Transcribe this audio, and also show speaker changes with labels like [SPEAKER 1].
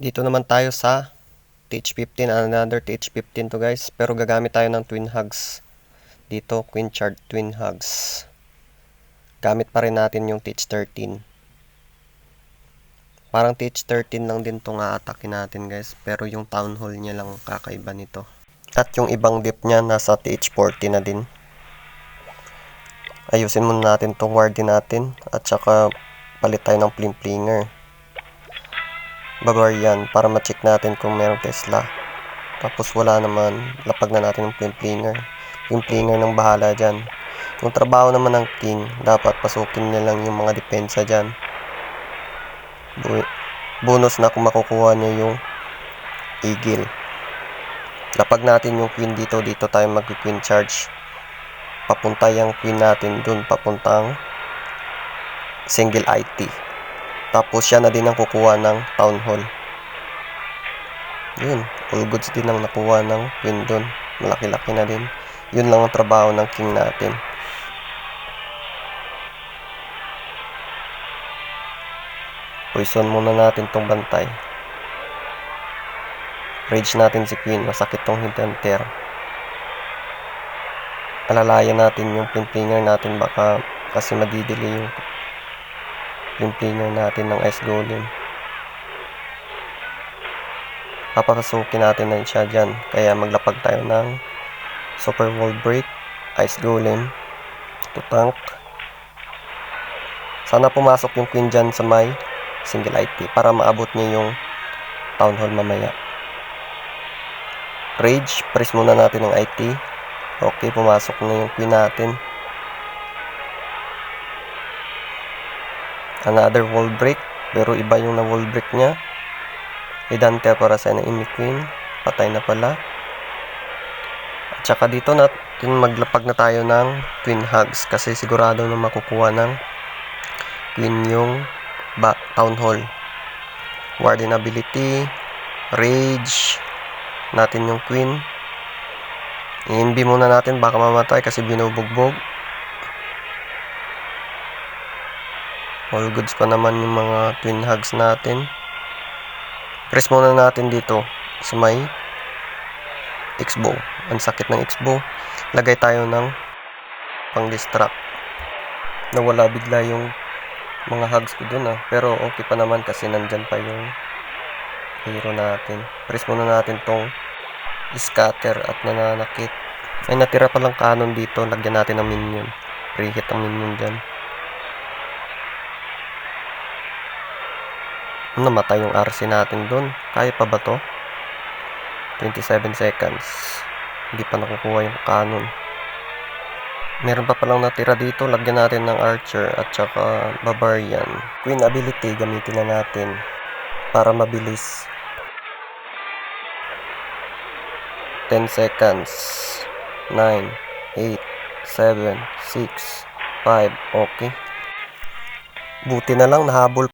[SPEAKER 1] Dito naman tayo sa TH15, another TH15 to guys, pero gagamit tayo ng twin hugs dito, Queen Charge twin hugs. Gamit pa rin natin yung TH13. Parang TH13 lang din tong aatakin natin guys, pero yung town hall niya lang kakaiba nito. At yung ibang dip niya nasa TH40 na din. Ayusin muna natin tong warding natin at saka palit tayo ng flinger. Bavarian para ma-check natin kung merong Tesla. Tapos wala naman, lapag na natin yung flinger. Yung flinger nang bahala dyan. Yung trabaho naman ng king, dapat pasukin na lang yung mga depensa dyan. Bonus na kung makukuha niya yung eagle. Lapag natin yung queen dito tayo mag-queen charge. Papunta yung queen natin dun, papuntang single IT. Tapos siya na din ang kukuha ng town hall. Yun, all goods din ang nakuha ng queen dun. Malaki-laki na din. Yun lang ang trabaho ng king natin. Poison muna natin tong bantay. Rage natin si queen, masakit tong hinter. Alalayan natin yung flinger natin, baka kasi madidili yung flinger natin ng ice golem. Papapasukin natin na siya dyan, kaya maglapag tayo ng super wall break, ice golem to tank. Sana pumasok yung queen dyan sa may single IT para maabot niya yung town hall mamaya. Rage, press muna natin ng IT. Okay, pumasok na yung queen natin. Another wall break, pero iba yung na wall break niya. Idante para sa enemy queen, patay na pala. At saka dito natin maglapag na tayo ng twin hugs kasi sigurado na makukuha ng queen yung town hall. Warden ability, rage natin yung queen. I-NB muna natin, baka mamatay kasi binubugbog. All goods pa naman yung mga twin hugs natin. Press muna natin dito sa may X-bow. Ang sakit ng X-bow. Lagay tayo ng pang distract. Nawala bigla yung mga hugs ko dun pero okay pa naman kasi nandyan pa yung hero natin. Press muna natin tong scatter at nananakit. Ay, natira palang cannon dito. Lagyan natin ng minion. Pre-hit ang minion dyan. Namatay yung RC natin dun. Kaya pa ba to? 27 seconds. Hindi pa nakukuha yung cannon. Meron pa palang natira dito. Lagyan natin ng archer at saka barbarian. Queen ability gamitin na natin para mabilis. 10 seconds. 9, 8, 7, 6, 5. Okay. Buti na lang nahabol